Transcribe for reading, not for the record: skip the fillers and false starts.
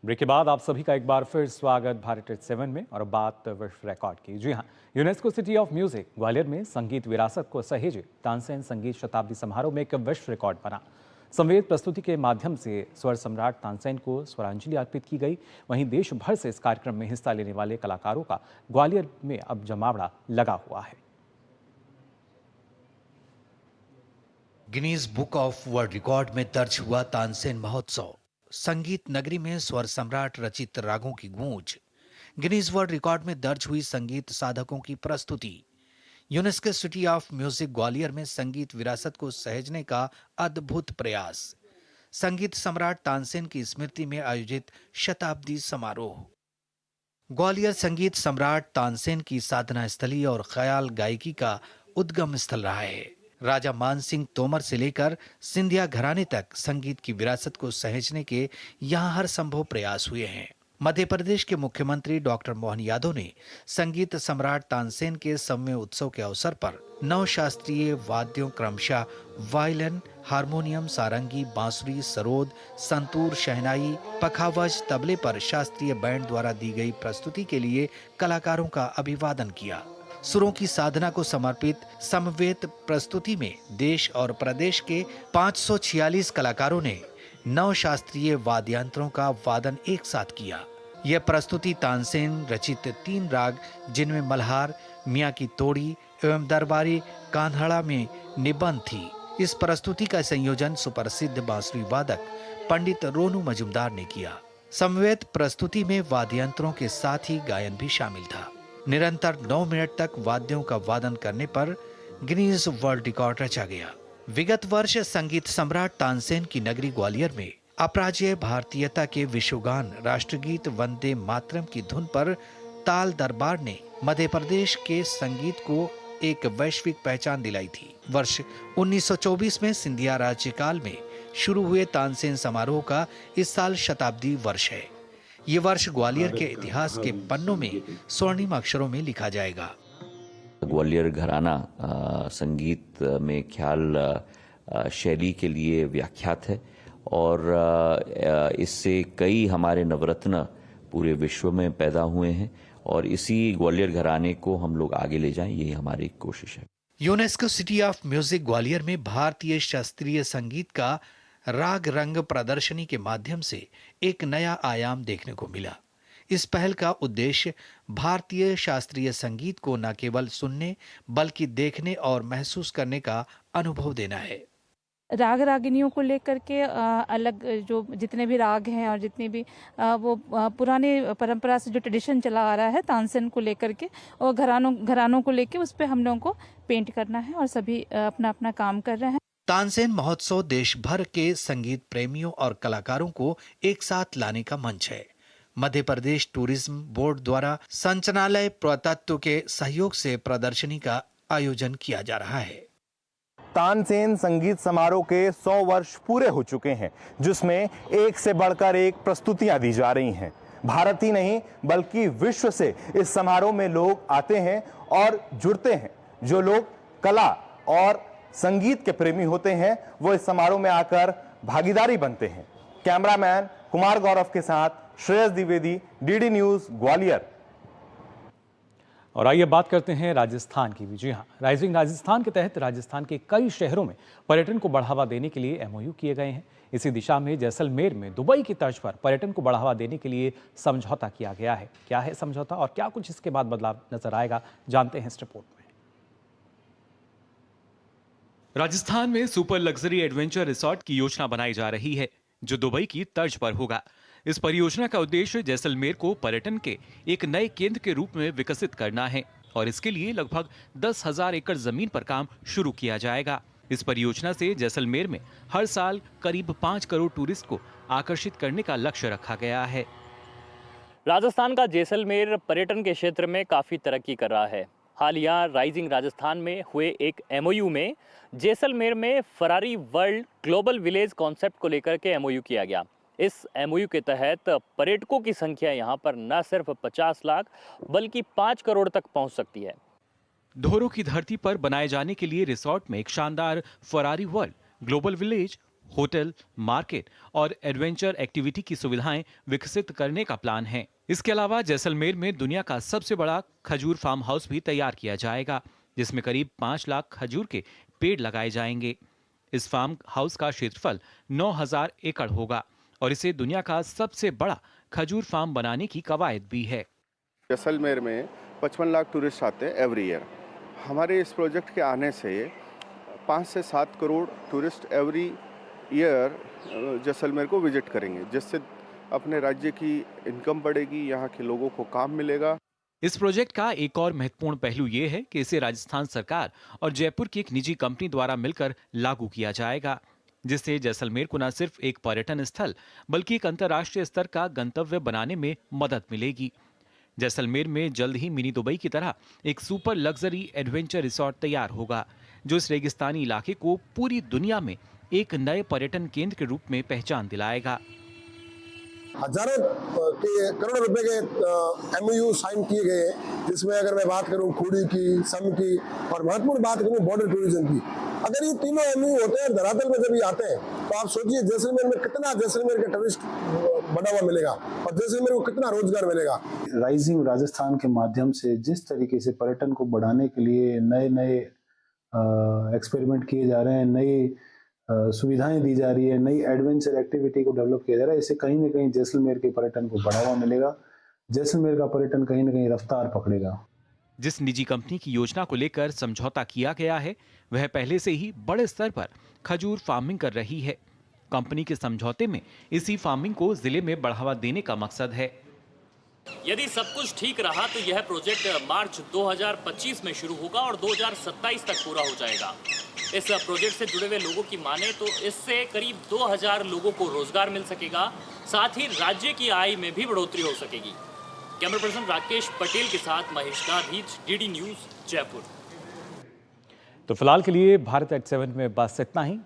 Break के बाद आप सभी का एक बार फिर स्वागत भारत टेट 7 में। और अब बात विश्व रिकॉर्ड की। जी हाँ, UNESCO city of music Gwalior में संगीत विरासत को सहेजे तानसेन संगीत शताब्दी समारोह में एक विश्व रिकॉर्ड बना। संवेद प्रस्तुति के माध्यम से स्वर सम्राट तानसेन को स्वरांजलि अर्पित की गई। वहीं देश भर से इस कार्यक्रम में हिस्सा लेने वाले कलाकारों का ग्वालियर में अब जमावड़ा लगा हुआ है। Guinness book of world record में दर्ज हुआ तानसेन महोत्सव। संगीत नगरी में स्वर सम्राट रचित रागों की गूंज। गिनीज वर्ल्ड रिकॉर्ड में दर्ज हुई संगीत साधकों की प्रस्तुति। UNESCO city of music Gwalior में संगीत विरासत को सहेजने का अद्भुत प्रयास। संगीत सम्राट तानसेन की स्मृति में आयोजित शताब्दी समारोह। ग्वालियर संगीत सम्राट तानसेन की साधना स्थली और ख्याल गायकी का उद्गम स्थल रहा है। राजा मान सिंह तोमर से लेकर सिंधिया घराने तक संगीत की विरासत को सहेजने के यहाँ हर संभव प्रयास हुए हैं। मध्य प्रदेश के मुख्यमंत्री डॉक्टर मोहन यादव ने संगीत सम्राट तानसेन के 100वें उत्सव के अवसर पर 9 शास्त्रीय वाद्यों क्रमशः वायलिन, हारमोनियम, सारंगी, बांसुरी, सरोद, संतूर, शहनाई, पखावज, तबले पर शास्त्रीय बैंड द्वारा दी गई प्रस्तुति के लिए कलाकारों का अभिवादन किया। सुरों की साधना को समर्पित समवेत प्रस्तुति में देश और प्रदेश के 546 कलाकारों ने 9 शास्त्रीय वाद्ययंत्रों का वादन एक साथ किया। यह प्रस्तुति तानसेन रचित 3 राग जिनमें मल्हार, मियाँ की तोड़ी एवं दरबारी कान्हड़ा में निबंध थी। इस प्रस्तुति का संयोजन सुप्रसिद्ध बांसुरी वादक पंडित रोनू मजुमदार ने किया। समवेत प्रस्तुति में वाद्ययंत्रों के साथ ही गायन भी शामिल था। निरंतर 9 मिनट तक वाद्यों का वादन करने पर गिनीज वर्ल्ड रिकॉर्ड रचा गया। विगत वर्ष संगीत सम्राट तानसेन की नगरी ग्वालियर में अपराजेय भारतीयता के विश्वगान राष्ट्रगीत वंदे मातरम की धुन पर ताल दरबार ने मध्य प्रदेश के संगीत को एक वैश्विक पहचान दिलाई थी। वर्ष 1924 में सिंधिया राज्यकाल में शुरू हुए तानसेन समारोह का इस साल शताब्दी वर्ष है। ये वर्ष ग्वालियर के इतिहास के पन्नों में स्वर्णिम अक्षरों में लिखा जाएगा। ग्वालियर घराना संगीत में ख्याल शैली के लिए व्याख्यात है और इससे कई हमारे नवरत्न पूरे विश्व में पैदा हुए हैं और इसी ग्वालियर घराने को हम लोग आगे ले जाएं, यही हमारी कोशिश है। UNESCO city of music Gwalior में भारतीय शास्त्रीय संगीत का राग रंग प्रदर्शनी के माध्यम से एक नया आयाम देखने को मिला। इस पहल का उद्देश्य भारतीय शास्त्रीय संगीत को न केवल सुनने बल्कि देखने और महसूस करने का अनुभव देना है। राग रागिनियों को लेकर के अलग जो जितने भी राग हैं और जितने भी वो पुराने परंपरा से जो ट्रेडिशन चला आ रहा है तानसेन को लेकर के और घरानों को लेकर उस पर हम लोगों को पेंट करना है और सभी अपना अपना काम कर रहे हैं। तानसेन महोत्सव देश भर के संगीत प्रेमियों और कलाकारों को एक साथ लाने का मंच है। मध्य प्रदेश टूरिज्म बोर्ड द्वारा संचालनालय पुरातत्व के सहयोग से प्रदर्शनी का आयोजन किया जा रहा है। तानसेन संगीत समारोह के 100 वर्ष पूरे हो चुके हैं, जिसमें एक से बढ़कर एक प्रस्तुतियां दी जा रही हैं। भारत ही नहीं बल्कि विश्व से इस समारोह में लोग आते हैं और जुड़ते हैं। जो लोग कला और संगीत के प्रेमी होते हैं वो इस समारोह में आकर भागीदारी बनते हैं। कैमरामैन कुमार गौरव के साथ श्रेयस द्विवेदी, डीडी न्यूज ग्वालियर। और आइए बात करते हैं राजस्थान की भी। जी हाँ, राइजिंग राजस्थान के तहत राजस्थान के कई शहरों में पर्यटन को बढ़ावा देने के लिए एमओयू किए गए हैं। इसी दिशा में जैसलमेर में दुबई की तर्ज पर पर्यटन को बढ़ावा देने के लिए समझौता किया गया है। क्या है समझौता और क्या कुछ इसके बाद बदलाव नजर आएगा, जानते हैं इस रिपोर्ट में। राजस्थान में सुपर लग्जरी एडवेंचर रिसोर्ट की योजना बनाई जा रही है जो दुबई की तर्ज पर होगा। इस परियोजना का उद्देश्य जैसलमेर को पर्यटन के एक नए केंद्र के रूप में विकसित करना है और इसके लिए लगभग 10,000 एकड़ जमीन पर काम शुरू किया जाएगा। इस परियोजना से जैसलमेर में हर साल करीब 5 करोड़ टूरिस्ट को आकर्षित करने का लक्ष्य रखा गया है। राजस्थान का जैसलमेर पर्यटन के क्षेत्र में काफी तरक्की कर रहा है। हालिया राइजिंग राजस्थान में हुए एक एमओयू में जैसलमेर में Ferrari world global village concept को लेकर के एमओयू किया गया। इस एमओयू के तहत पर्यटकों की संख्या यहां पर न सिर्फ 50 लाख बल्कि 5 करोड़ तक पहुंच सकती है। धोरों की धरती पर बनाए जाने के लिए रिसोर्ट में एक शानदार Ferrari world global village hotel, market और एडवेंचर एक्टिविटी की सुविधाएं विकसित करने का प्लान है। इसके अलावा जैसलमेर में दुनिया का सबसे बड़ा खजूर फार्म हाउस भी तैयार किया जाएगा, जिसमें करीब 5 लाख खजूर के पेड़ लगाए जाएंगे। इस फार्म हाउस का क्षेत्रफल 9000 एकड़ होगा और इसे दुनिया का सबसे बड़ा खजूर फार्म बनाने की कवायद भी है। जैसलमेर में 55 लाख टूरिस्ट आते हैं एवरी ईयर। हमारे इस प्रोजेक्ट के आने से 5 से 7 crore tourist every year Jaisalmer को विजिट करेंगे, जिससे अपने राज्य की इनकम बढ़ेगी, यहाँ के लोगों को काम मिलेगा। इस प्रोजेक्ट का एक और महत्वपूर्ण पहलू ये है कि इसे राजस्थान सरकार और जयपुर की एक निजी कंपनी द्वारा मिलकर लागू किया जाएगा, जिससे जैसलमेर को न सिर्फ एक पर्यटन स्थल बल्कि एक अंतर्राष्ट्रीय स्तर का गंतव्य बनाने में मदद मिलेगी। जैसलमेर में जल्द ही मिनी दुबई की तरह एक सुपर लग्जरी एडवेंचर रिसोर्ट तैयार होगा, जो इस रेगिस्तानी इलाके को पूरी दुनिया में एक नए पर्यटन केंद्र के रूप में पहचान दिलाएगा। हजारों के करोड़ों रुपए के एमओयू साइन किए गए हैं, जिसमें अगर मैं बात करूं खूड़ी की, सम की और महत्वपूर्ण बात करूं बॉर्डर टूरिज्म की। अगर ये तीनों एमओयू होते हैं धरातल में जब ये आते हैं तो आप सोचिए जैसलमेर में कितना जैसलमेर के टूरिस्ट बढ़ा हुआ मिलेगा और जैसलमेर को कितना रोजगार मिलेगा। राइजिंग राजस्थान के माध्यम से जिस तरीके से पर्यटन को बढ़ाने के लिए नए नए एक्सपेरिमेंट किए जा रहे हैं, नई सुविधाएं दी जा रही है, नई एडवेंचर एक्टिविटी को डेवलप किया जा रहा है, इससे कहीं ना कहीं जैसलमेर के पर्यटन को बढ़ावा मिलेगा। जैसलमेर का पर्यटन कहीं ना कहीं रफ्तार पकड़ेगा। जिस निजी कंपनी की योजना को लेकर समझौता किया गया है, वह पहले से ही बड़े स्तर पर खजूर फार्मिंग कर रही है। कंपनी के समझौते में इसी फार्मिंग को जिले में बढ़ावा देने का मकसद है। यदि सब कुछ ठीक रहा तो यह प्रोजेक्ट मार्च 2025 में शुरू होगा और 2027 तक पूरा हो जाएगा। इस प्रोजेक्ट से जुड़े हुए लोगों की माने तो इससे करीब 2000 लोगों को रोजगार मिल सकेगा, साथ ही राज्य की आय में भी बढ़ोतरी हो सकेगी। कैमरा पर्सन राकेश पटेल के साथ महेश गाधीज, डीडी न्यूज, जयपुर। तो फिलहाल के लिए भारत एट 7 में बस इतना ही।